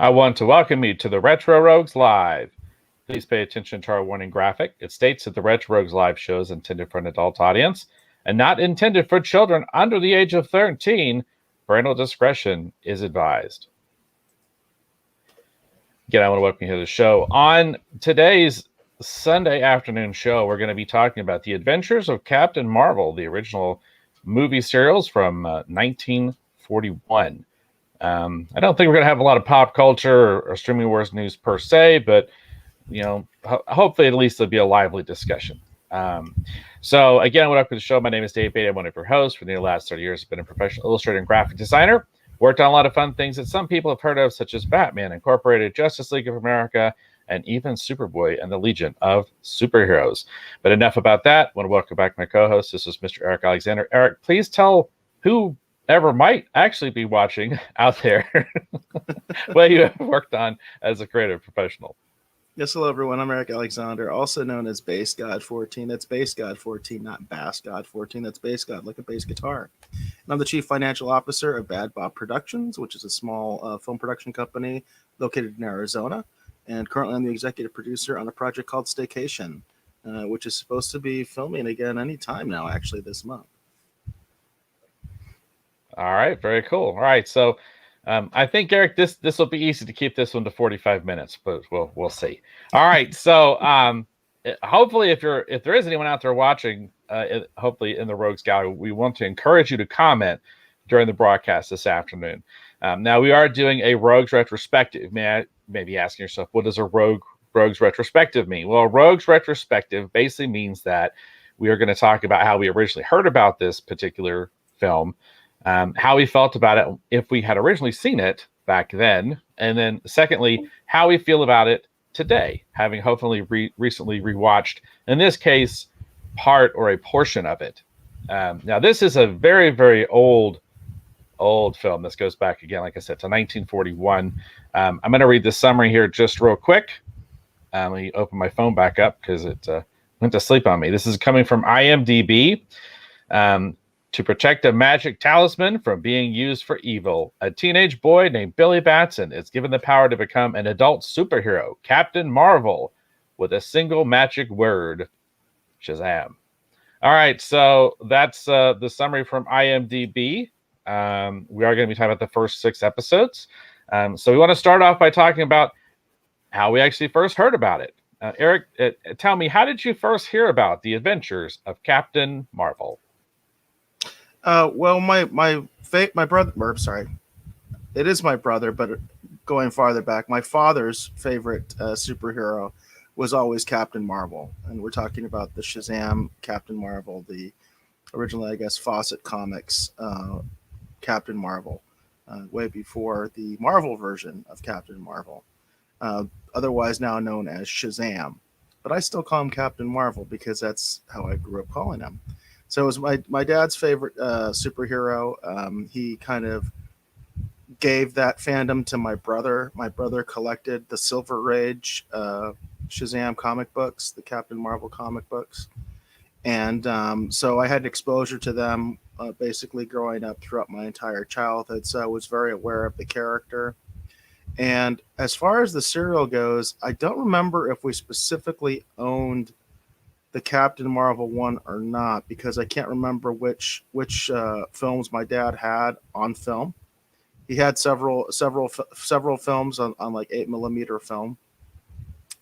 I want to welcome you to the Retro Rogues Live. Please pay attention to our warning graphic. It states that the Retro Rogues Live show is intended for an adult audience and not intended for children under the age of 13. Parental discretion is advised. Again, I want to welcome you to the show. On today's Sunday afternoon show, we're going to be talking about the adventures of Captain Marvel, the original movie serials from 1941. I don't think we're going to have a lot of pop culture or streaming wars news per se, but hopefully at least there'll be a lively discussion. So again, welcome to the show. My name is Dave Beatty. I'm one of your hosts. For the last 30 years, I've been a professional illustrator and graphic designer. Worked on a lot of fun things that some people have heard of, such as Batman Incorporated, Justice League of America, and even Superboy and the Legion of Superheroes. But enough about that. I want to welcome back my co-host. This is Mr. Eric Alexander. Eric, please tell whoever might actually be watching out there what you have worked on as a creative professional. Yes, hello everyone. I'm Eric Alexander, also known as Bass God 14. That's Bass God 14, not Bass God 14. That's Bass God, like a bass guitar. And I'm the Chief Financial Officer of Bad Bob Productions, which is a small film production company located in Arizona. And currently I'm the executive producer on a project called Staycation, which is supposed to be filming again any time now, actually, this month. All right, very cool. All right, so I think, Eric, this will be easy to keep this one to 45 minutes, but we'll see. All right, so hopefully, if there is anyone out there watching, hopefully in the Rogues Gallery, we want to encourage you to comment during the broadcast this afternoon. Now we are doing a Rogues retrospective. May be asking yourself, what does a Rogues retrospective mean? Well, a Rogues retrospective basically means that we are going to talk about how we originally heard about this particular film. How we felt about it if we had originally seen it back then, and then secondly, how we feel about it today, having hopefully recently rewatched, in this case, part or a portion of it. Now, this is a very, very old film. This goes back again, like I said, to 1941. I'm going to read the summary here just real quick. Let me open my phone back up because it went to sleep on me. This is coming from IMDb. To protect a magic talisman from being used for evil, a teenage boy named Billy Batson is given the power to become an adult superhero, Captain Marvel, with a single magic word, Shazam. All right, so that's the summary from IMDb. We are going to be talking about the first 6 episodes. So we want to start off by talking about how we actually first heard about it. Eric, tell me, how did you first hear about the adventures of Captain Marvel? Well, my brother, or sorry, it is my brother, but going farther back, my father's favorite superhero was always Captain Marvel. And we're talking about the Shazam Captain Marvel, the originally, I guess, Fawcett Comics Captain Marvel, way before the Marvel version of Captain Marvel, otherwise now known as Shazam. But I still call him Captain Marvel because that's how I grew up calling him. So it was my dad's favorite superhero. He kind of gave that fandom to my brother. My brother collected the Silver Age Shazam comic books, the Captain Marvel comic books. And so I had exposure to them basically growing up throughout my entire childhood. So I was very aware of the character. And as far as the serial goes, I don't remember if we specifically owned the Captain Marvel one or not, because I can't remember which films my dad had on film. He had several films on like 8mm film,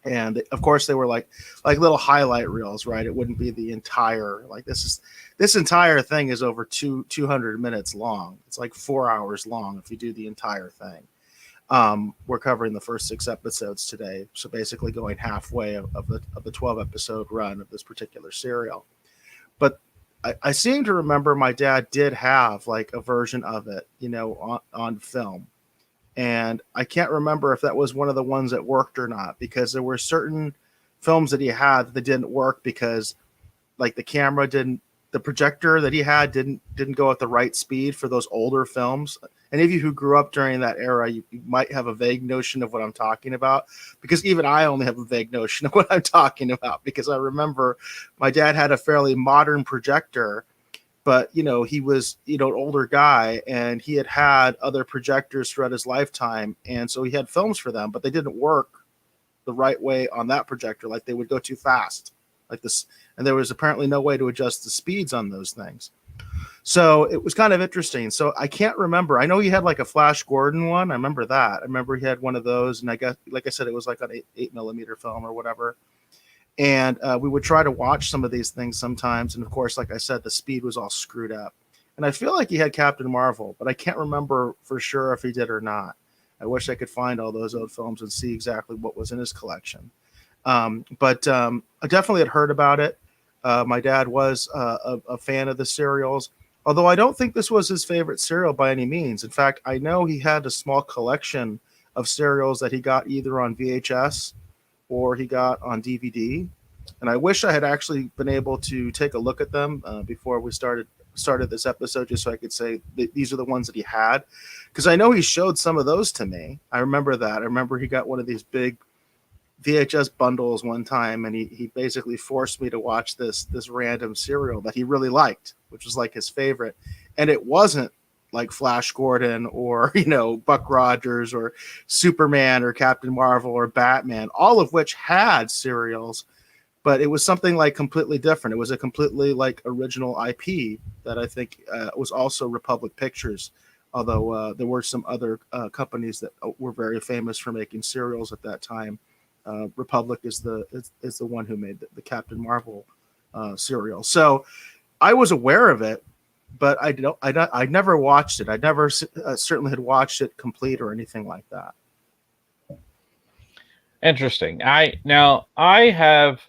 and of course they were like little highlight reels, right? It wouldn't be the entire, like this entire thing is over 200 minutes long. It's like 4 hours long if you do the entire thing. We're covering the first 6 episodes today, so basically going halfway of the 12 episode run of this particular serial. But I seem to remember my dad did have like a version of it, on film, and I can't remember if that was one of the ones that worked or not, because there were certain films that he had that didn't work because, like, the projector that he had didn't go at the right speed for those older films. Any of you who grew up during that era, you might have a vague notion of what I'm talking about, because even I only have a vague notion of what I'm talking about, because I remember my dad had a fairly modern projector, but he was an older guy, and he had other projectors throughout his lifetime, and so he had films for them, but they didn't work the right way on that projector. Like, they would go too fast like this, and there was apparently no way to adjust the speeds on those things. So it was kind of interesting. So I can't remember. I know he had like a Flash Gordon one. I remember that. I remember he had one of those, and I guess, like I said, it was like an 8mm film or whatever. And we would try to watch some of these things sometimes. And of course, like I said, the speed was all screwed up. And I feel like he had Captain Marvel, but I can't remember for sure if he did or not. I wish I could find all those old films and see exactly what was in his collection. But I definitely had heard about it. My dad was a fan of the serials, although I don't think this was his favorite serial by any means. In fact, I know he had a small collection of serials that he got either on VHS or he got on DVD. And I wish I had actually been able to take a look at them before we started this episode, just so I could say these are the ones that he had. Because I know he showed some of those to me. I remember that. I remember he got one of these big VHS bundles one time, and he basically forced me to watch this random serial that he really liked, which was like his favorite. And it wasn't like Flash Gordon or, Buck Rogers or Superman or Captain Marvel or Batman, all of which had serials, but it was something like completely different. It was a completely like original IP that I think was also Republic Pictures, although there were some other companies that were very famous for making serials at that time. Republic is the one who made the Captain Marvel serial. So I was aware of it, but I never watched it. I never certainly had watched it complete or anything like that. Interesting. I have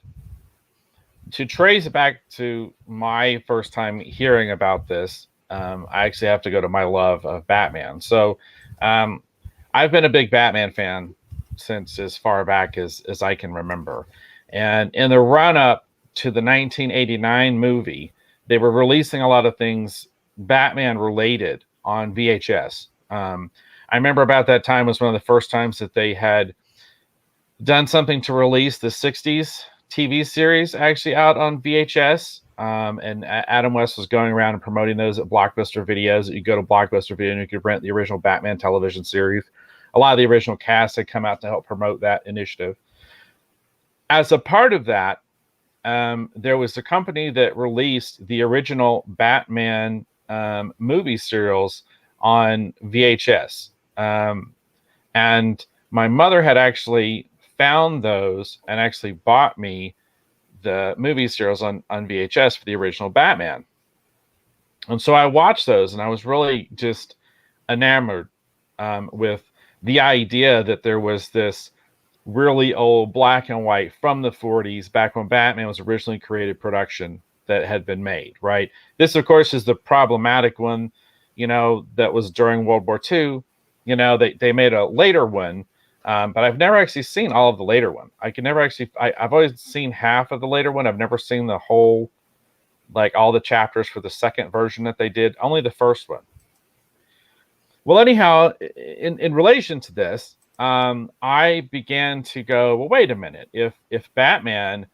to trace it back to my first time hearing about this. I actually have to go to my love of Batman. So I've been a big Batman fan since as far back as I can remember. And in the run up to the 1989 movie, they were releasing a lot of things Batman related on VHS. I remember about that time was one of the first times that they had done something to release the 60s TV series actually out on VHS. And Adam West was going around and promoting those at Blockbuster Videos. You go to Blockbuster Video and you could rent the original Batman television series. A lot of the original cast had come out to help promote that initiative. As a part of that, there was a company that released the original Batman movie serials on VHS. And my mother had actually found those and actually bought me the movie serials on VHS for the original Batman. And so I watched those, and I was really just enamored with the idea that there was this really old black and white from the 40s, back when Batman was originally created, production that had been made, right? This, of course, is the problematic one, that was during World War II. They made a later one, but I've never actually seen all of the later one. I've always seen half of the later one. I've never seen the whole, like all the chapters for the second version that they did, only the first one. Well, anyhow, in relation to this, I began to go, well, wait a minute. If Batman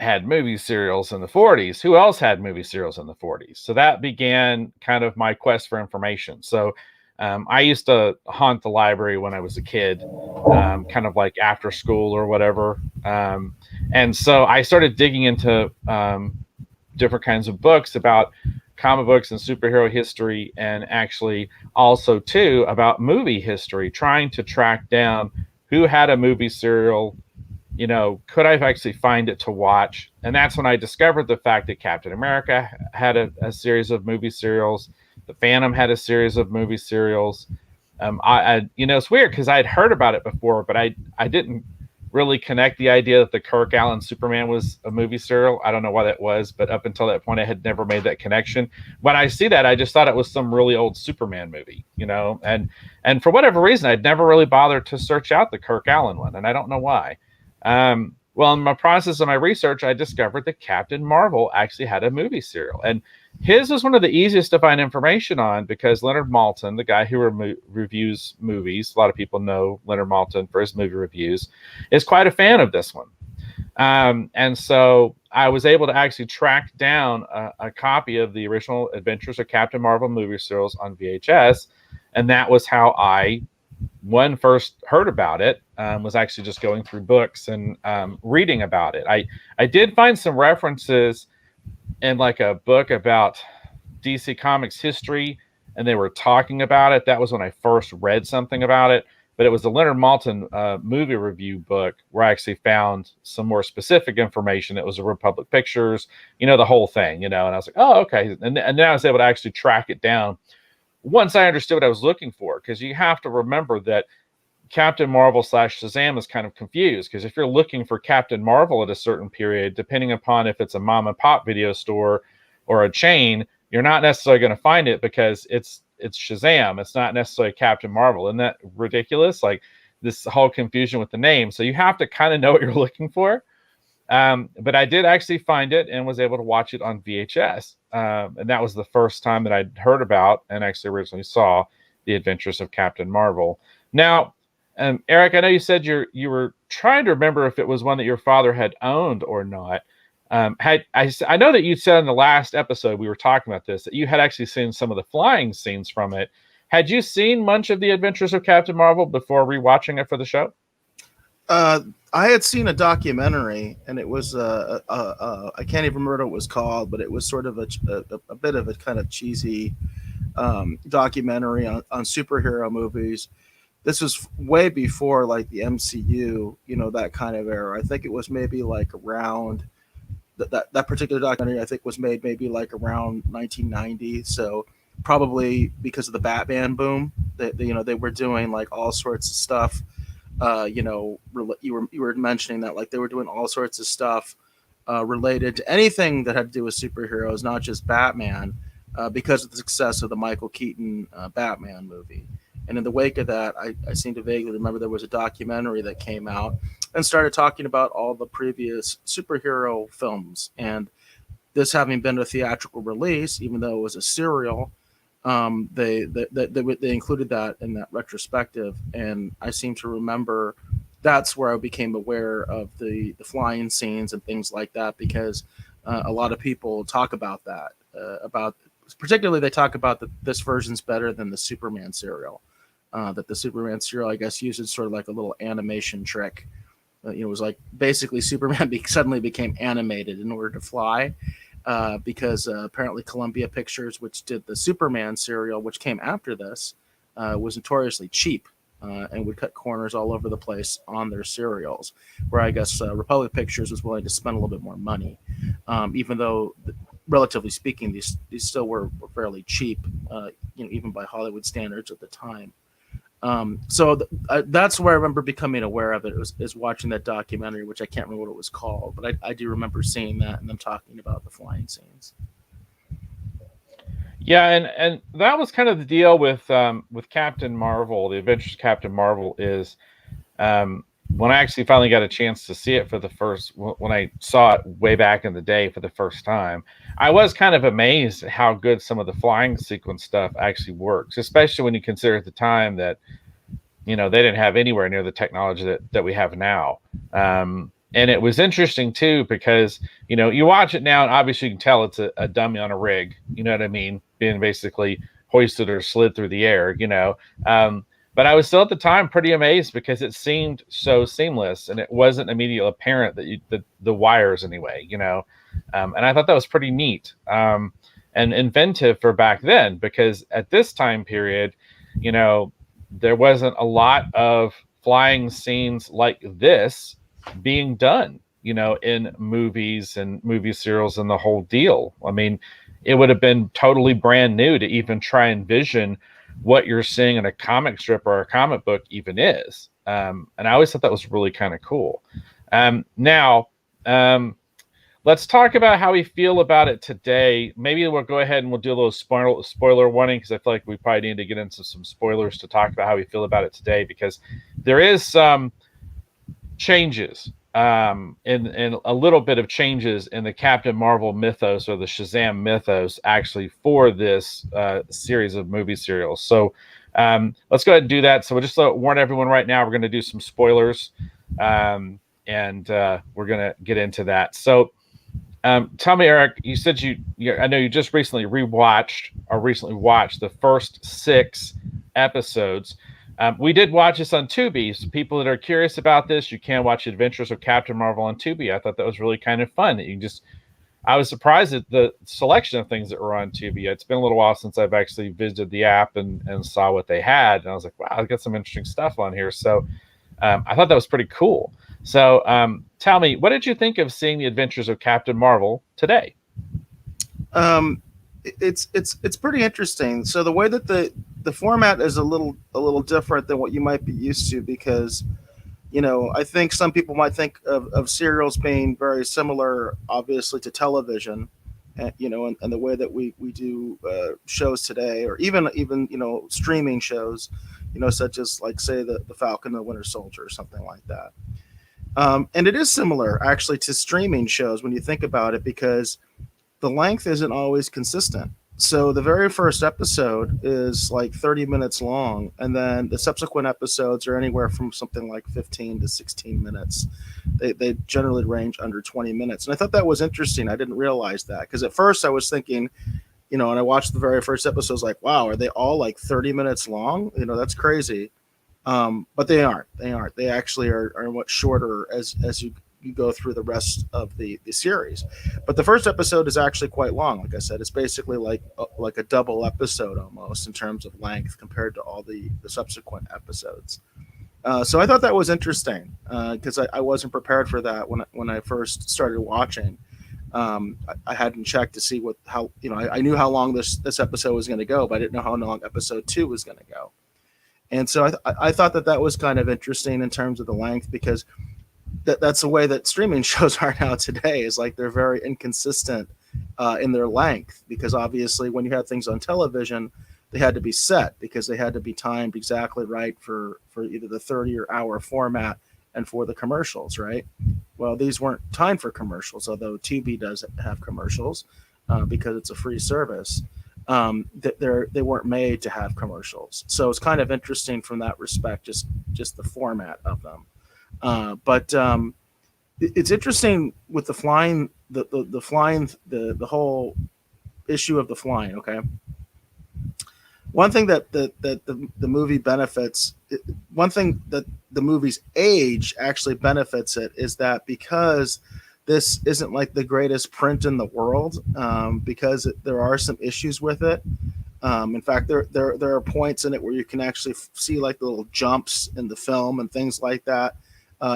had movie serials in the 40s, who else had movie serials in the 40s? So that began kind of my quest for information. So I used to haunt the library when I was a kid, kind of like after school or whatever. And so I started digging into different kinds of books about comic books and superhero history, and actually also too about movie history, trying to track down who had a movie serial, could I actually find it to watch? And that's when I discovered the fact that Captain America had a series of movie serials. The Phantom had a series of movie serials. It's weird because I had heard about it before, but I didn't really connect the idea that the Kirk Alyn Superman was a movie serial. I don't know why that was, but up until that point, I had never made that connection. When I see that, I just thought it was some really old Superman movie, and for whatever reason, I'd never really bothered to search out the Kirk Alyn one, and I don't know why. Well, in my process of my research, I discovered that Captain Marvel actually had a movie serial, and his was one of the easiest to find information on because Leonard Maltin, the guy who reviews movies, a lot of people know Leonard Maltin for his movie reviews, is quite a fan of this one. And so I was able to actually track down a copy of the original Adventures of Captain Marvel movie serials on VHS, and that was how I first heard about it. Was actually just going through books and reading about it. I did find some references in like a book about DC Comics history, and they were talking about it. That was when I first read something about it. But it was the Leonard Maltin movie review book where I actually found some more specific information. It was a Republic Pictures, the whole thing, and I was like, oh, okay. And then I was able to actually track it down once I understood what I was looking for, because you have to remember that Captain Marvel / Shazam is kind of confused, because if you're looking for Captain Marvel at a certain period, depending upon if it's a mom and pop video store or a chain, you're not necessarily going to find it because it's Shazam. It's not necessarily Captain Marvel. Isn't that ridiculous? Like this whole confusion with the name. So you have to kind of know what you're looking for. But I did actually find it and was able to watch it on VHS. And that was the first time that I'd heard about and actually originally saw The Adventures of Captain Marvel. Now, Eric, I know you said you were trying to remember if it was one that your father had owned or not. I know that you said in the last episode we were talking about this that you had actually seen some of the flying scenes from it. Had you seen much of The Adventures of Captain Marvel before rewatching it for the show? I had seen a documentary, and it was I can't even remember what it was called, but it was sort of a bit of a kind of cheesy documentary on superhero movies. This was way before like the MCU, that kind of era. I think it was maybe like around that particular documentary. I think was made maybe like around 1990. So probably because of the Batman boom, they were doing like all sorts of stuff. You were mentioning that like they were doing all sorts of stuff related to anything that had to do with superheroes, not just Batman, because of the success of the Michael Keaton Batman movie. And in the wake of that, I seem to vaguely remember there was a documentary that came out and started talking about all the previous superhero films. And this having been a theatrical release, even though it was a serial, they included that in that retrospective. And I seem to remember that's where I became aware of the flying scenes and things like that, because a lot of people talk about that, particularly they talk about that this version's better than the Superman serial. That the Superman serial, I guess, uses sort of like a little animation trick. It was like basically Superman suddenly became animated in order to fly, because apparently Columbia Pictures, which did the Superman serial, which came after this, was notoriously cheap and would cut corners all over the place on their serials, where I guess Republic Pictures was willing to spend a little bit more money, even though relatively speaking, these still were fairly cheap, even by Hollywood standards at the time. That's where I remember becoming aware of it, is watching that documentary, which I can't remember what it was called, but I do remember seeing that and them talking about the flying scenes. Yeah, and that was kind of the deal with Captain Marvel. The Adventures of Captain Marvel is when I actually finally got a chance to see it when I saw it way back in the day for the first time, I was kind of amazed at how good some of the flying sequence stuff actually works, especially when you consider at the time that, they didn't have anywhere near the technology that we have now. And it was interesting too, because, you watch it now and obviously you can tell it's a dummy on a rig, you know what I mean? Being basically hoisted or slid through the air, but I was still at the time pretty amazed because it seemed so seamless and it wasn't immediately apparent that the wires anyway, and I thought that was pretty neat and inventive for back then, because at this time period, there wasn't a lot of flying scenes like this being done, in movies and movie serials and the whole deal. I mean, it would have been totally brand new to even try and envision what you're seeing in a comic strip or a comic book even is. And I always thought that was really kind of cool. Now, let's talk about how we feel about it today. Maybe we'll go ahead and we'll do a little spoiler warning, because I feel like we probably need to get into some spoilers to talk about how we feel about it today, because there is some changes in a little bit of changes in the Captain Marvel mythos, or the Shazam mythos, actually, for this series of movie serials. So let's go ahead and do that. So we'll just warn everyone right now, we're going to do some spoilers. And and we're gonna get into that. So, tell me, Eric, you said I know you just recently rewatched or recently watched the first 6 episodes. We did watch this on Tubi. So people that are curious about this, you can watch Adventures of Captain Marvel on Tubi. I thought that was really kind of fun. That you just, I was surprised at the selection of things that were on Tubi. It's been a little while since I've actually visited the app and saw what they had, and I was like, wow, I got some interesting stuff on here. So I thought that was pretty cool. So tell me, what did you think of seeing the Adventures of Captain Marvel today? Um, it's pretty interesting. So the way that the format is a little different than what you might be used to, because I think some people might think of serials being very similar, obviously, to television, and the way that we do shows today, or even streaming shows, such as, like, say, the Falcon and the Winter Soldier or something like that. And it is similar, actually, to streaming shows when you think about it, because the length isn't always consistent. So the very first episode is like 30 minutes long, and then the subsequent episodes are anywhere from something like 15 to 16 minutes. They generally range under 20 minutes. And I thought that was interesting. I didn't realize that, because at first I was thinking, and I watched the very first episode, I was like, wow, are they all like 30 minutes long? That's crazy. But they aren't. They aren't. They actually are much shorter as you go through the rest of the series. But the first episode is actually quite long. Like I said, it's basically like a double episode almost in terms of length compared to all the subsequent episodes. So I thought that was interesting, because I wasn't prepared for that when I first started watching. I hadn't checked to see how I knew how long this episode was going to go, but I didn't know how long episode 2 was going to go. And so I thought that was kind of interesting in terms of the length, because that's the way that streaming shows are now today, is like they're very inconsistent in their length, because obviously when you had things on television, they had to be set because they had to be timed exactly right for either the 30 or hour format and for the commercials, right? Well, these weren't timed for commercials, although Tubi does have commercials because it's a free service. They weren't made to have commercials, so it's kind of interesting from that respect, just the format of them. But it's interesting with the flying, the flying, the whole issue of the flying. Okay, one thing that the movie benefits, one thing that the movie's age actually benefits it, is that because this isn't like the greatest print in the world, because there are some issues with it. In fact, there are points in it where you can actually see like the little jumps in the film and things like that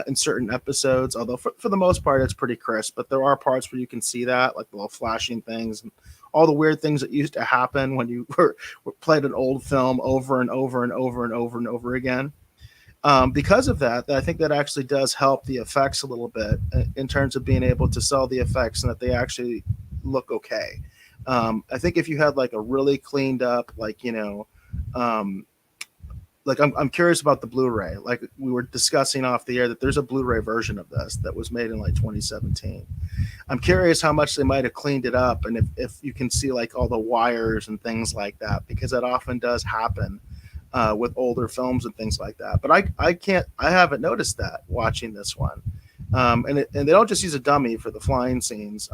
in certain episodes. Although for the most part, it's pretty crisp, but there are parts where you can see that, like the little flashing things and all the weird things that used to happen when you were played an old film over and over and over and over and over again. Because of that, I think that actually does help the effects a little bit in terms of being able to sell the effects and that they actually look okay. I think if you had like a really cleaned up, like I'm curious about the Blu-ray. Like we were discussing off the air, that there's a Blu-ray version of this that was made in like 2017. I'm curious how much they might have cleaned it up, and if you can see like all the wires and things like that, because that often does happen with older films and things like that. But I haven't noticed that watching this one. And they don't just use a dummy for the flying scenes.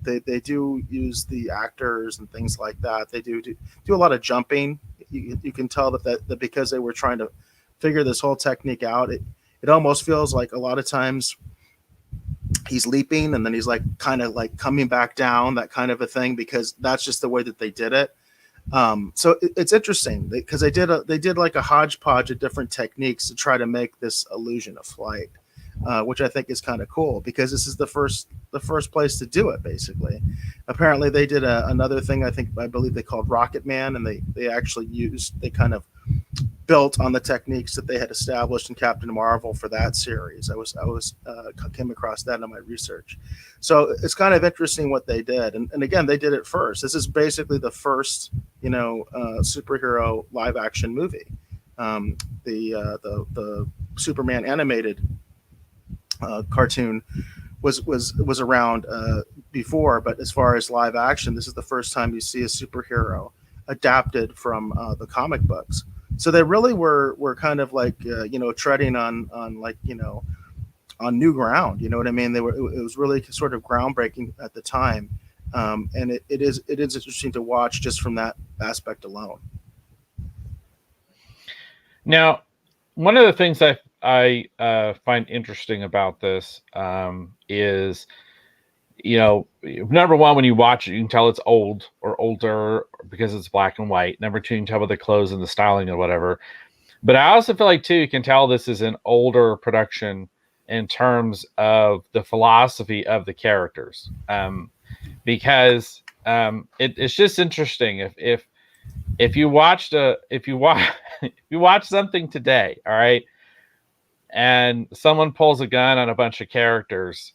They do use the actors and things like that. They do a lot of jumping. You can tell that because they were trying to figure this whole technique out. It almost feels like a lot of times he's leaping and then he's like kind of like coming back down, that kind of a thing, because that's just the way that they did it. So it's interesting because they did like a hodgepodge of different techniques to try to make this illusion of flight. Which I think is kind of cool, because this is the first place to do it. Basically, apparently they did another thing. I believe they called Rocket Man, and they kind of built on the techniques that they had established in Captain Marvel for that series. I came across that in my research, so it's kind of interesting what they did. And again, they did it first. This is basically the first superhero live action movie. The Superman animated cartoon was around before, but as far as live action, this is the first time you see a superhero adapted from the comic books. So they really were kind of like treading on like on new ground. You know what I mean? It was really sort of groundbreaking at the time, and it is interesting to watch just from that aspect alone. Now, one of the things I find interesting about this is, number one, when you watch it, you can tell it's old or older because it's black and white. Number two, you can tell by the clothes and the styling or whatever. But I also feel like, too, you can tell this is an older production in terms of the philosophy of the characters, because it's just interesting if you watched if you watch if you watch something today, all right, and someone pulls a gun on a bunch of characters,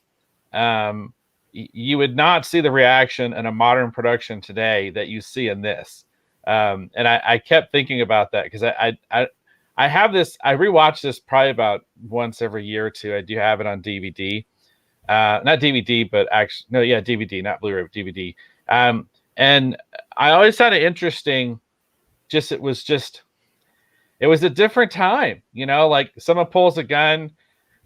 you would not see the reaction in a modern production today that you see in this. And I kept thinking about that because I have this. I rewatch this probably about once every year or two. I do have it on DVD, not DVD, but actually, no, yeah, DVD, not Blu-ray, but DVD. And I always found it interesting. It was a different time, like someone pulls a gun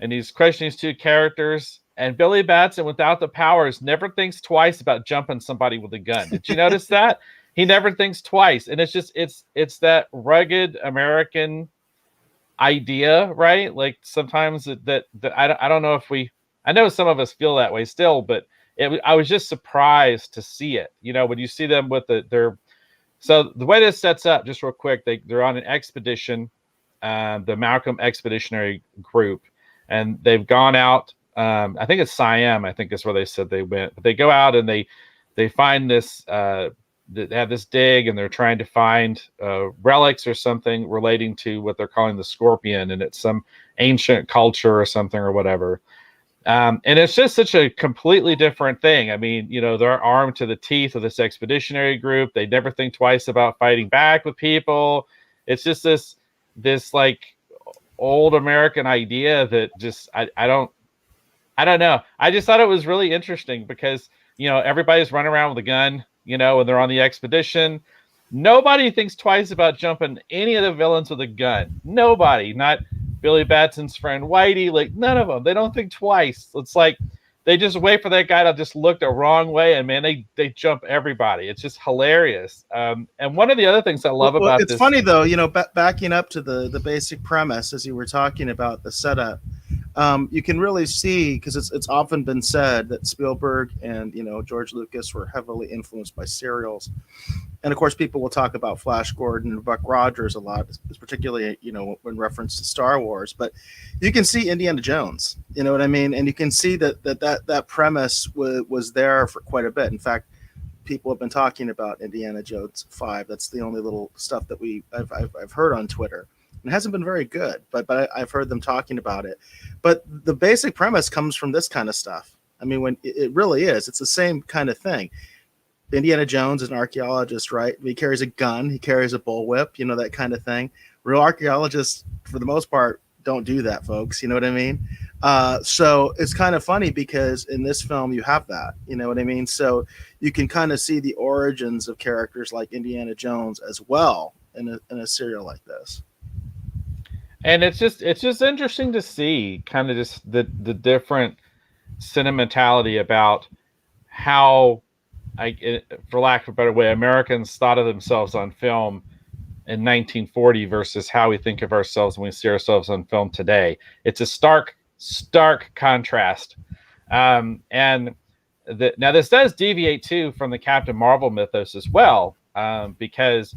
and he's questioning these two characters, and Billy Batson, without the powers, never thinks twice about jumping somebody with a gun. Did you notice that? He never thinks twice. And it's that rugged American idea, right? Like sometimes that I don't know if I know some of us feel that way still, but I was just surprised to see it. When you see them with so the way this sets up, just real quick, they're on an expedition, the Malcolm Expeditionary Group, and they've gone out. I think it's Siam. I think is where they said they went. But they go out and they find this. They have this dig, and they're trying to find relics or something relating to what they're calling the scorpion, and it's some ancient culture or something or whatever. And it's just such a completely different thing. I mean, they're armed to the teeth with this expeditionary group. They never think twice about fighting back with people. It's just this like old American idea that just I don't know. I just thought it was really interesting because everybody's running around with a gun, when they're on the expedition. Nobody thinks twice about jumping any of the villains with a gun. Nobody, not Billy Batson's friend Whitey, like none of them. They don't think twice. It's like they just wait for that guy to just look the wrong way, and man, they jump everybody. It's just hilarious. And one of the other things I love about it's this, funny though, backing up to the basic premise as you were talking about the setup. You can really see, because it's often been said that Spielberg and George Lucas were heavily influenced by serials, and of course people will talk about Flash Gordon and Buck Rogers a lot, particularly when reference to Star Wars. But you can see Indiana Jones, you know what I mean, and you can see that premise was there for quite a bit. In fact, people have been talking about Indiana Jones 5. That's the only little stuff that I've heard on Twitter. It hasn't been very good, but I've heard them talking about it. But the basic premise comes from this kind of stuff. I mean, when it really is, it's the same kind of thing. Indiana Jones is an archaeologist, right? He carries a gun, he carries a bullwhip, that kind of thing. Real archaeologists, for the most part, don't do that, folks. You know what I mean? So it's kind of funny because in this film you have that. You know what I mean? So you can kind of see the origins of characters like Indiana Jones as well in a serial like this. And it's just interesting to see kind of just the different sentimentality about how, for lack of a better way, Americans thought of themselves on film in 1940 versus how we think of ourselves when we see ourselves on film today. It's a stark contrast. And now this does deviate too from the Captain Marvel mythos as well, because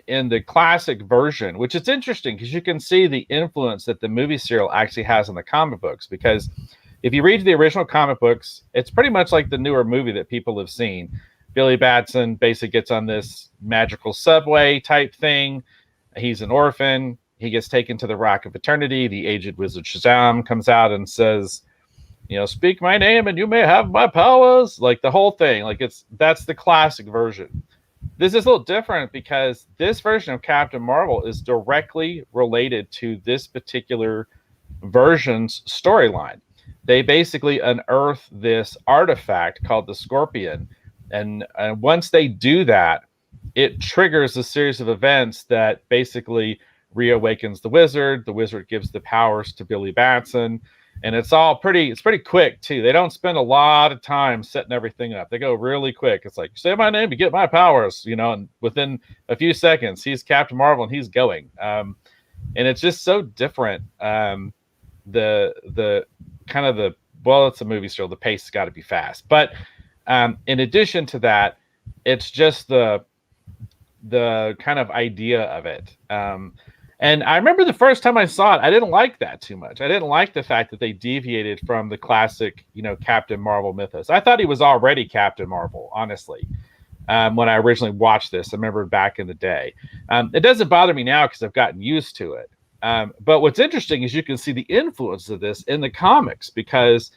in the classic version, which is interesting because you can see the influence that the movie serial actually has on the comic books. Because if you read the original comic books, it's pretty much like the newer movie that people have seen. Billy Batson basically gets on this magical subway type thing. He's an orphan. He gets taken to the Rock of Eternity. The aged wizard Shazam comes out and says, speak my name and you may have my powers. Like the whole thing. Like that's the classic version. This is a little different because this version of Captain Marvel is directly related to this particular version's storyline. They basically unearth this artifact called the Scorpion. And once they do that, it triggers a series of events that basically reawakens the wizard. The wizard gives the powers to Billy Batson. and it's pretty quick too. They don't spend a lot of time setting everything up. They go really quick. It's like, say my name, you get my powers, and within a few seconds, he's Captain Marvel and he's going. And it's just so different. The kind of it's a movie still. The pace has got to be fast, but in addition to that, it's just the kind of idea of it. And I remember the first time I saw it, I didn't like that too much. I didn't like the fact that they deviated from the classic, Captain Marvel mythos. I thought he was already Captain Marvel, honestly. When I originally watched this, I remember back in the day. It doesn't bother me now because I've gotten used to it. But what's interesting is you can see the influence of this in the comics because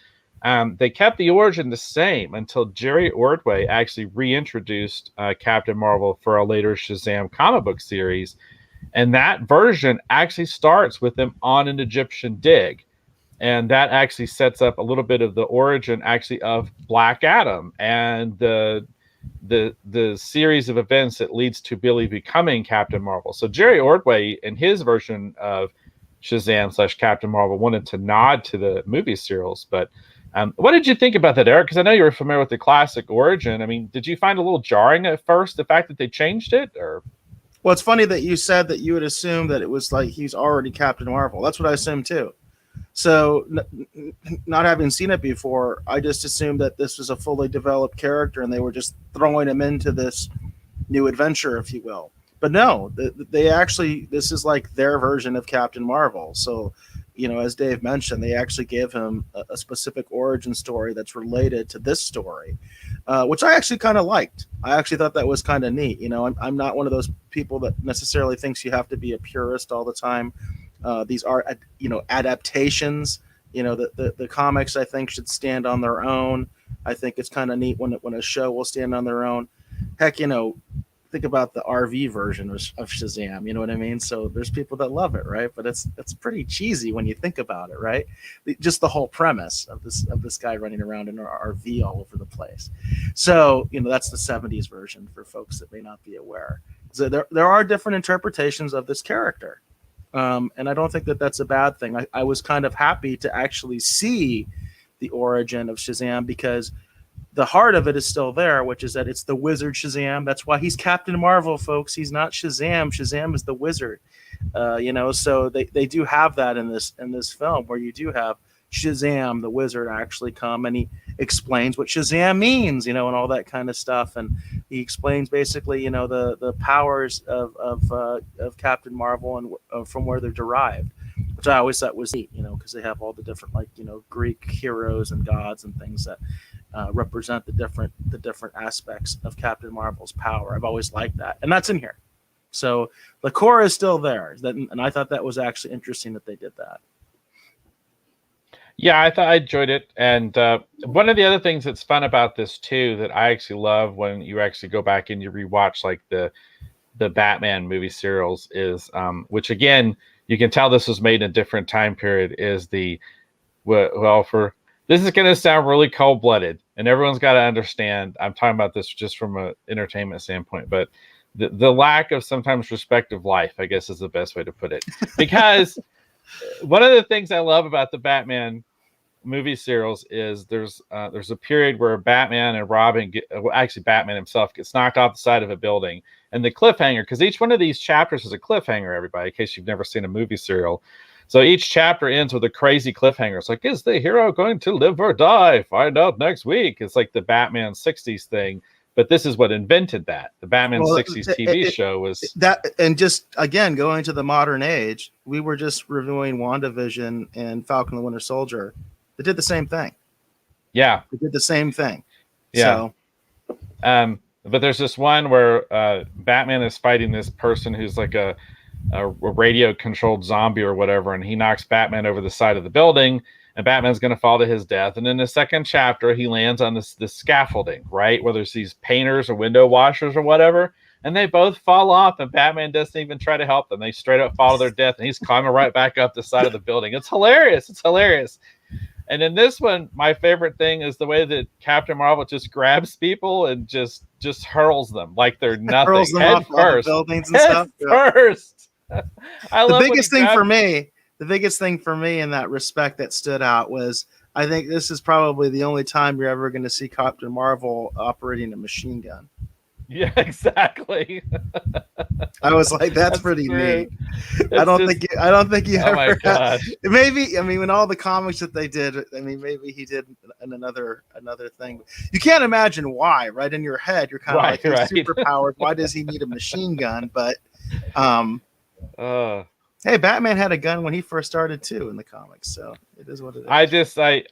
they kept the origin the same until Jerry Ordway actually reintroduced Captain Marvel for a later Shazam comic book series. And that version actually starts with them on an Egyptian dig. And that actually sets up a little bit of the origin actually of Black Adam and the series of events that leads to Billy becoming Captain Marvel. So Jerry Ordway, in his version of Shazam / Captain Marvel, wanted to nod to the movie serials. But what did you think about that, Eric? Because I know you were familiar with the classic origin. I mean, did you find a little jarring at first, the fact that they changed it? Or Well, it's funny that you said that you would assume that it was like he's already Captain Marvel. That's what I assumed too. So, not having seen it before, I just assumed that this was a fully developed character and they were just throwing him into this new adventure, if you will. But no, they actually, this is like their version of Captain Marvel. So, as Dave mentioned, they actually gave him a specific origin story that's related to this story, which I actually kind of liked. I actually thought that was kind of neat. I'm not one of those people that necessarily thinks you have to be a purist all the time. These are, adaptations. The comics, I think, should stand on their own. I think it's kind of neat when a show will stand on their own. Heck, think about the RV version of Shazam. You know what I mean? So there's people that love it, right? But it's pretty cheesy when you think about it, right? Just the whole premise of this guy running around in an RV all over the place. So that's the '70s version for folks that may not be aware. So there are different interpretations of this character. And I don't think that that's a bad thing. I was kind of happy to actually see the origin of Shazam because the heart of it is still there, which is that it's the wizard Shazam. That's why he's Captain Marvel, folks. He's not Shazam. Shazam is the wizard. So they do have that in this film where you do have Shazam, the wizard, actually come and he explains what Shazam means, and all that kind of stuff. And he explains basically, the powers of Captain Marvel and from where they're derived, which I always thought was neat, because they have all the different Greek heroes and gods and things that represent the different aspects of Captain Marvel's power. I've always liked that, and that's in here. So the core is still there, and I thought that was actually interesting that they did that. Yeah, I thought I enjoyed it. And one of the other things that's fun about this too, that I actually love when you actually go back and you rewatch like the Batman movie serials is, which again, you can tell this was made in a different time period, is this is going to sound really cold blooded and everyone's got to understand. I'm talking about this just from an entertainment standpoint, but the lack of sometimes respect of life, I guess is the best way to put it, because one of the things I love about the Batman movie serials is there's a period where Batman and Robin actually Batman himself gets knocked off the side of a building, and the cliffhanger, because each one of these chapters is a cliffhanger, everybody, in case you've never seen a movie serial. So each chapter ends with a crazy cliffhanger. It's like, is the hero going to live or die? Find out next week. It's like the Batman 60s thing. But this is what invented that. The Batman 60s TV show was that. And just, again, going to the modern age, we were just reviewing WandaVision and Falcon and the Winter Soldier. They did the same thing. Yeah. They did the same thing. Yeah. So. But there's this one where Batman is fighting this person who's like a radio-controlled zombie or whatever, and he knocks Batman over the side of the building, and Batman's going to fall to his death. And in the second chapter, he lands on this scaffolding, right? Where there's these painters or window washers or whatever, and they both fall off, and Batman doesn't even try to help them. They straight up fall to their death, and he's climbing right back up the side of the building. It's hilarious. It's hilarious. And in this one, my favorite thing is the way that Captain Marvel just grabs people and just hurls them like they're nothing. Hurls them head off first. buildings and Head stuff. first. I love the biggest thing for me the biggest thing for me in that respect that stood out was I think this is probably the only time you're ever going to see Captain Marvel operating a machine gun. Yeah, exactly. I was like, that's That's pretty true. neat. It's just, I don't think you oh my ever had, gosh. maybe, I mean, in all the comics that they did, I mean, maybe he did another thing. You can't imagine why, right? In your head, you're kind of like, Right, he's right. superpowered. Why does he need a machine gun? But um, Uh, hey, Batman had a gun when he first started too in the comics, so it is what it I is. just I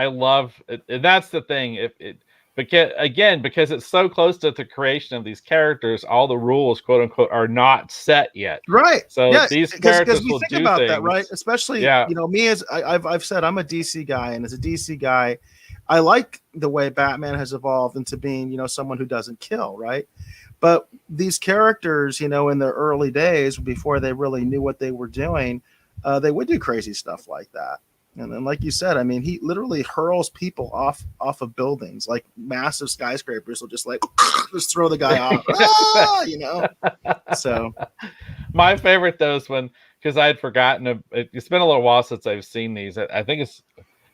love it, and that's the thing. If it because it's so close to the creation of these characters, all the rules, quote unquote, are not set yet. Right. So Yeah, these because characters we will think do about that, right? things. Especially, Yeah, you know, me as I've said, I'm a DC guy, and as a DC guy, I like the way Batman has evolved into being, you know, someone who doesn't kill, right? But these characters, you know, in their early days, before they really knew what they were doing, they would do crazy stuff like that. And then, like you said, I mean, he literally hurls people off of buildings, like massive skyscrapers. Will just like just throw the guy off, ah, you know. So my favorite though is when, because I had forgotten. It's been a little while since I've seen these. I think it's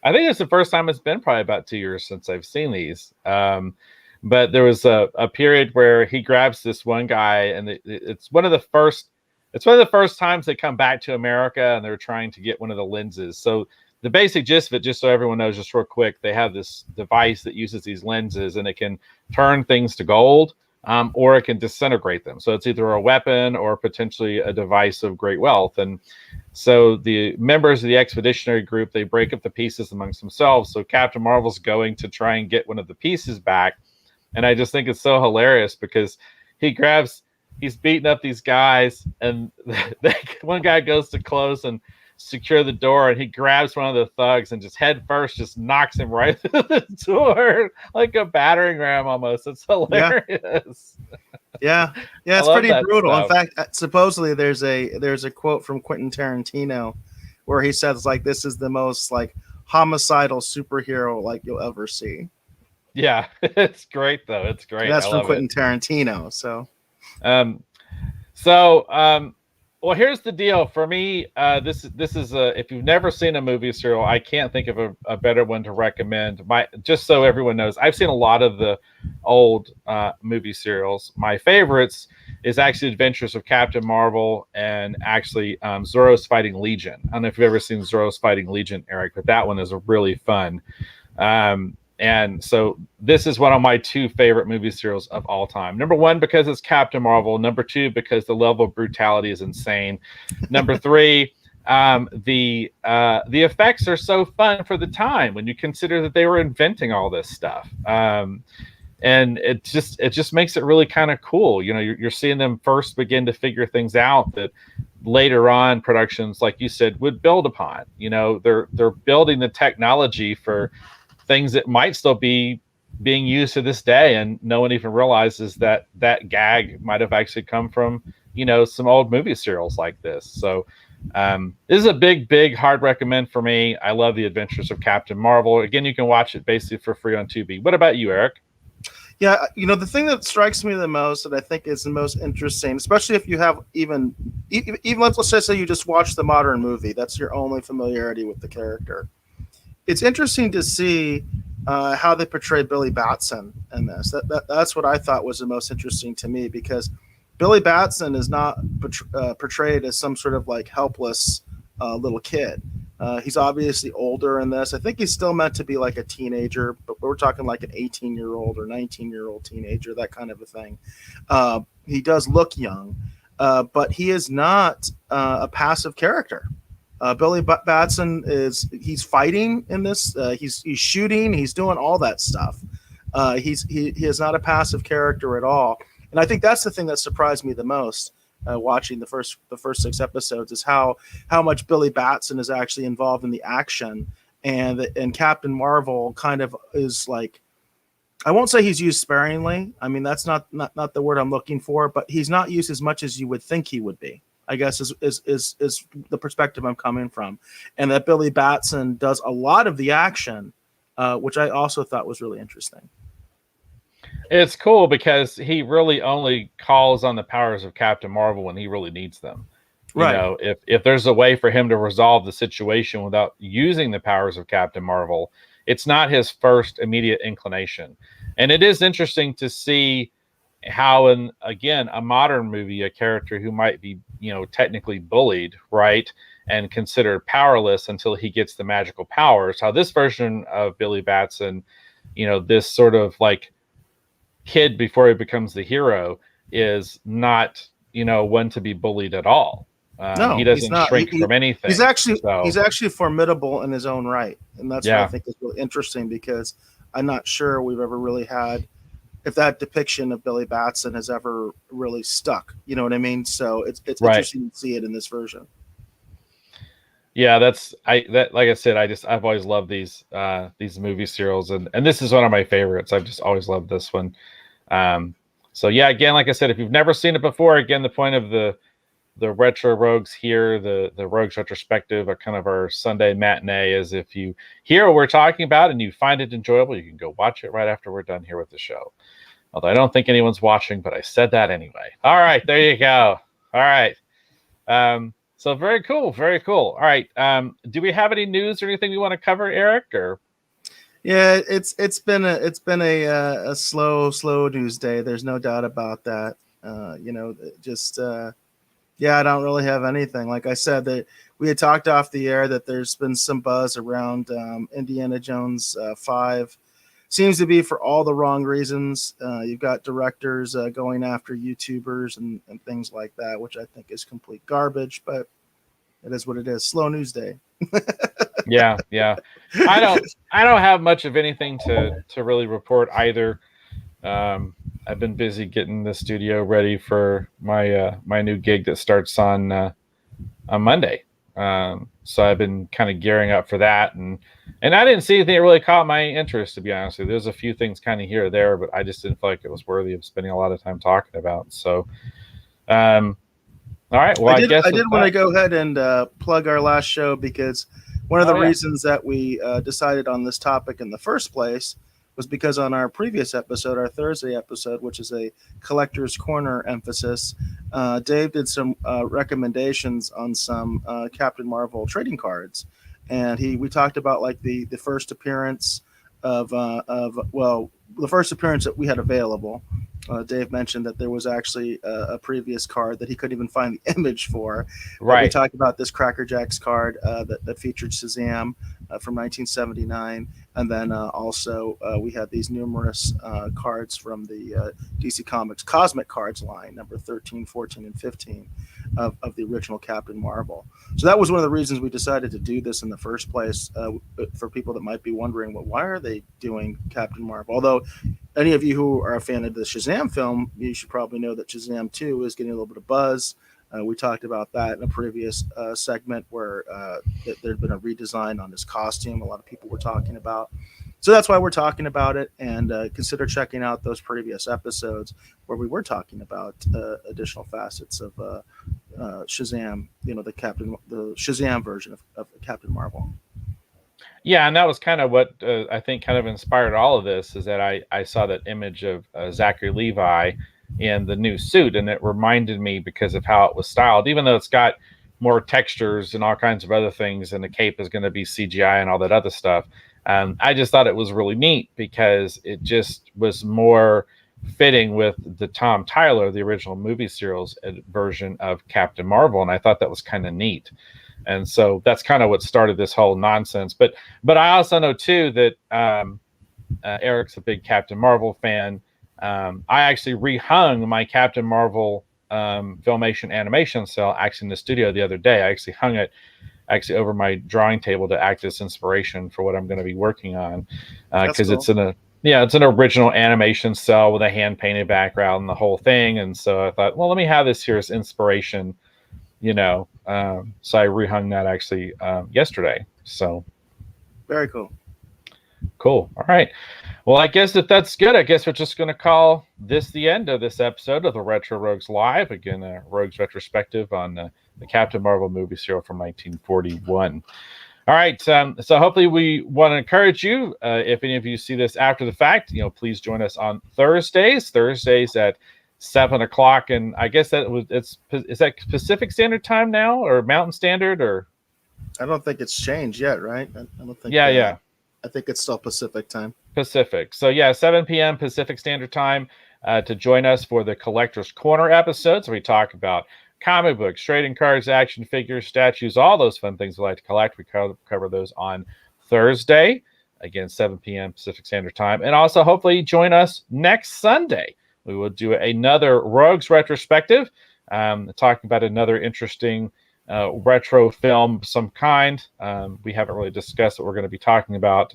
the first time. It's been probably about 2 years since I've seen these. But there was a period where he grabs this one guy, and it's one of the first. It's one of the first times they come back to America, and they're trying to get one of the lenses. So the basic gist of it, just so everyone knows, just real quick, they have this device that uses these lenses, and it can turn things to gold, or it can disintegrate them. So it's either a weapon or potentially a device of great wealth. And so the members of the expeditionary group, they break up the pieces amongst themselves. So Captain Marvel's going to try and get one of the pieces back. And I just think it's so hilarious because he's beating up these guys, and one guy goes to close and secure the door, and he grabs one of the thugs and just head first just knocks him right through the door like a battering ram almost. It's hilarious. yeah, I it's love pretty that brutal. In stuff. fact, supposedly there's a quote from Quentin Tarantino where he says like this is the most like homicidal superhero like you'll ever see. Yeah, it's great though. It's And great. that's I from love it. Quentin Tarantino. So Um, so, well, here's the deal for me. This is a, if you've never seen a movie serial, I can't think of a better one to recommend. Just so everyone knows, I've seen a lot of the old movie serials. My favorites is actually Adventures of Captain Marvel and actually Zorro's Fighting Legion. I don't know if you've ever seen Zorro's Fighting Legion, Eric, but that one is really fun. And so this is one of my two favorite movie serials of all time. Number one, because it's Captain Marvel. Number two, because the level of brutality is insane. Number three, the effects are so fun for the time when you consider that they were inventing all this stuff. And it just makes it really kind of cool. You know, you're seeing them first begin to figure things out that later on productions, like you said, would build upon. You know, they're building the technology for things that might still be being used to this day, and no one even realizes that that gag might have actually come from, you know, some old movie serials like this. So this is a big hard recommend for me. I love The Adventures of Captain Marvel. Again, you can watch it basically for free on Tubi. What about you, Eric? yeah, you know the thing that strikes me the most that I think is the most interesting, especially if you have even let's just say you just watch the modern movie, that's your only familiarity with the character. It's interesting to see how they portray Billy Batson in this. That's what I thought was the most interesting to me because Billy Batson is not portrayed as some sort of like helpless little kid. He's obviously older in this. I think he's still meant to be like a teenager, but we're talking like an 18-year-old or 19-year-old teenager, that kind of a thing. He does look young, but he is not a passive character. Billy Batson he's fighting in this. He's shooting. He's doing all that stuff. He is not a passive character at all. And I think that's the thing that surprised me the most watching the first 6 episodes is how much Billy Batson is actually involved in the action, and Captain Marvel kind of is like, I won't say he's used sparingly. I mean that's not the word I'm looking for, but he's not used as much as you would think he would be. I guess is the perspective I'm coming from, and that Billy Batson does a lot of the action, which I also thought was really interesting. It's cool because he really only calls on the powers of Captain Marvel when he really needs them. You Right. know, if there's a way for him to resolve the situation without using the powers of Captain Marvel, it's not his first immediate inclination. And it is interesting to see how, in again a modern movie, a character who might be, technically bullied, right, and considered powerless until he gets the magical powers, how this version of Billy Batson, this sort of like kid before he becomes the hero, is not, one to be bullied at all. He No, he's doesn't not. shrink from He's anything. actually So he's actually formidable in his own right, and that's what I yeah, think is really interesting because I'm not sure we've ever really had if that depiction of Billy Batson has ever really stuck. You know what I mean? So it's right. interesting to see it in this version. Yeah, like I said, I've always loved these movie serials, and this is one of my favorites. I've just always loved this one. So yeah, again, like I said, if you've never seen it before, again, the point of the Retro Rogues here, the Rogues retrospective, are kind of our Sunday matinee, is if you hear what we're talking about and you find it enjoyable, you can go watch it right after we're done here with the show. Although I don't think anyone's watching, but I said that anyway. All right, there you go. All right. So very cool, very cool. All right. Do we have any news or anything we want to cover, Eric? Or Yeah, it's been a slow news day. There's no doubt about that. Just yeah, I don't really have anything. Like I said, that we had talked off the air that there's been some buzz around Indiana Jones 5. Seems to be for all the wrong reasons. You've got directors going after YouTubers and things like that, which I think is complete garbage. But it is what it is. Slow news day. yeah. I don't have much of anything to really report either. I've been busy getting the studio ready for my new gig that starts on Monday. So I've been kind of gearing up for that, and I didn't see anything that really caught my interest, to be honest with you. There's a few things kind of here or there, but I just didn't feel like it was worthy of spending a lot of time talking about. So, all right. Well, I guess I did want to go ahead and plug our last show because one of the reasons that we decided on this topic in the first place was because on our previous episode, our Thursday episode, which is a collector's corner emphasis, Dave did some recommendations on some Captain Marvel trading cards, and we talked about like the first appearance of the first appearance that we had available. Dave mentioned that there was actually a previous card that he couldn't even find the image for. Right. We talked about this Cracker Jacks card that featured Shazam from 1979. And then also we had these numerous cards from the DC Comics Cosmic Cards line, number 13, 14, and 15 of the original Captain Marvel. So that was one of the reasons we decided to do this in the first place, for people that might be wondering, well, why are they doing Captain Marvel? Although any of you who are a fan of the Shazam film, you should probably know that Shazam 2 is getting a little bit of buzz. We talked about that in a previous segment where there'd been a redesign on his costume. A lot of people were talking about. So that's why we're talking about it, and consider checking out those previous episodes where we were talking about additional facets of Shazam, the Shazam version of Captain Marvel. Yeah, and that was kind of what I think kind of inspired all of this, is that I saw that image of Zachary Levi in the new suit, and it reminded me because of how it was styled, even though it's got more textures and all kinds of other things, and the cape is going to be CGI and all that other stuff. I just thought it was really neat because it just was more fitting with the Tom Tyler, the original movie serials version of Captain Marvel, and I thought that was kind of neat. And so that's kind of what started this whole nonsense. But I also know too that Eric's a big Captain Marvel fan. I actually rehung my Captain Marvel Filmation animation cell actually in the studio the other day. I actually hung it over my drawing table to act as inspiration for what I'm going to be working on, because cool. It's an original animation cell with a hand painted background and the whole thing. And so I thought, well, let me have this here as inspiration. So I rehung that actually yesterday. So very cool. All right. Well, I guess if that's good, I guess we're just going to call this the end of this episode of the Retro Rogues Live. Again, a Rogues retrospective on the Captain Marvel movie serial from 1941. All right. So hopefully we want to encourage you, if any of you see this after the fact, please join us on Thursdays at 7 o'clock, and I guess is that Pacific Standard Time now, or Mountain Standard, or I don't think it's changed yet, right? I don't think. yeah, I think it's still Pacific time. Pacific. So yeah, 7 p.m. Pacific Standard Time to join us for the Collector's Corner episodes. We talk about comic books, trading cards, action figures, statues, all those fun things we like to collect. We cover those on Thursday, again 7 p.m. Pacific Standard Time, and also hopefully join us next Sunday. We will do another Rogues retrospective, talking about another interesting retro film of some kind. We haven't really discussed what we're going to be talking about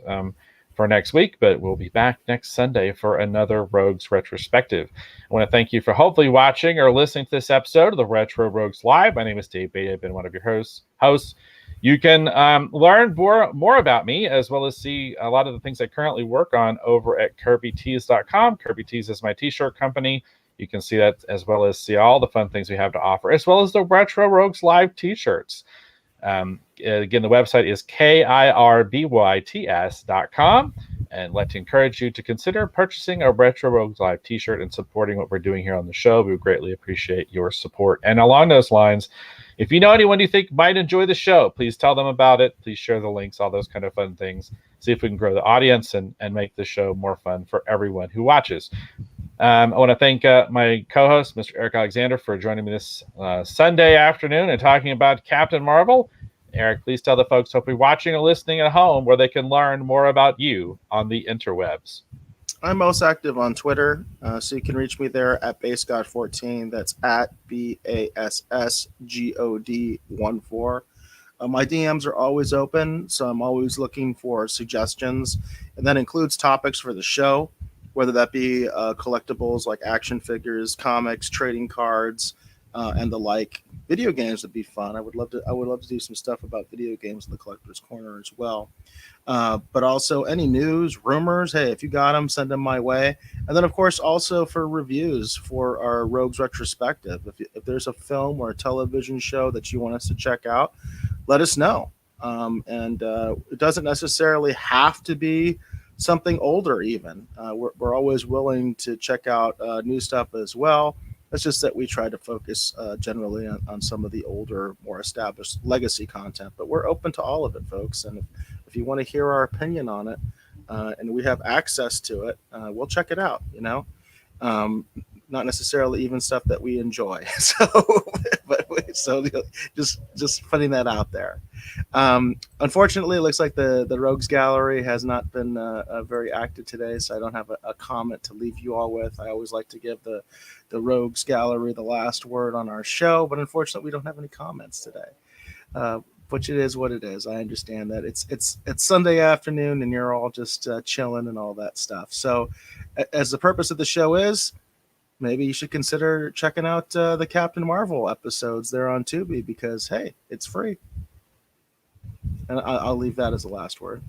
for next week, but we'll be back next Sunday for another Rogues retrospective. I want to thank you for hopefully watching or listening to this episode of the Retro Rogues Live. My name is Dave Beatty. I've been one of your hosts. You can learn more about me, as well as see a lot of the things I currently work on over at KirbyTees.com. Kirby Tees is my t-shirt company. You can see that, as well as see all the fun things we have to offer, as well as the Retro Rogues Live t-shirts. Again, the website is KIRBYTS.com, and let's encourage you to consider purchasing a Retro Rogues Live t-shirt and supporting what we're doing here on the show. We would greatly appreciate your support. And along those lines, if you know anyone you think might enjoy the show, please tell them about it. Please share the links, all those kind of fun things. See if we can grow the audience and make the show more fun for everyone who watches. I want to thank my co-host, Mr. Eric Alexander, for joining me this Sunday afternoon and talking about Captain Marvel. Eric, please tell the folks hopefully watching or listening at home where they can learn more about you on the interwebs. I'm most active on Twitter, so you can reach me there at BaseGod14. That's at BASSGOD14. My DMs are always open, so I'm always looking for suggestions, and that includes topics for the show, whether that be collectibles like action figures, comics, trading cards, and the like. Video games would be fun. I would love to do some stuff about video games in the Collector's Corner as well. But also any news, rumors, hey, if you got them, send them my way. And then, of course, also for reviews for our Rogues retrospective. If there's a film or a television show that you want us to check out, let us know. And it doesn't necessarily have to be something older even. We're always willing to check out new stuff as well. It's just that we try to focus generally on some of the older, more established legacy content. But we're open to all of it, folks. And if you want to hear our opinion on it, and we have access to it, we'll check it out, not necessarily even stuff that we enjoy. So just putting that out there. Unfortunately, it looks like the Rogues Gallery has not been very active today, so I don't have a comment to leave you all with. I always like to give the Rogues Gallery the last word on our show, but unfortunately, we don't have any comments today. Which it is what it is. I understand that it's Sunday afternoon and you're all just chilling and all that stuff. So, as the purpose of the show is, maybe you should consider checking out the Captain Marvel episodes there on Tubi because, hey, it's free. And I'll leave that as the last word.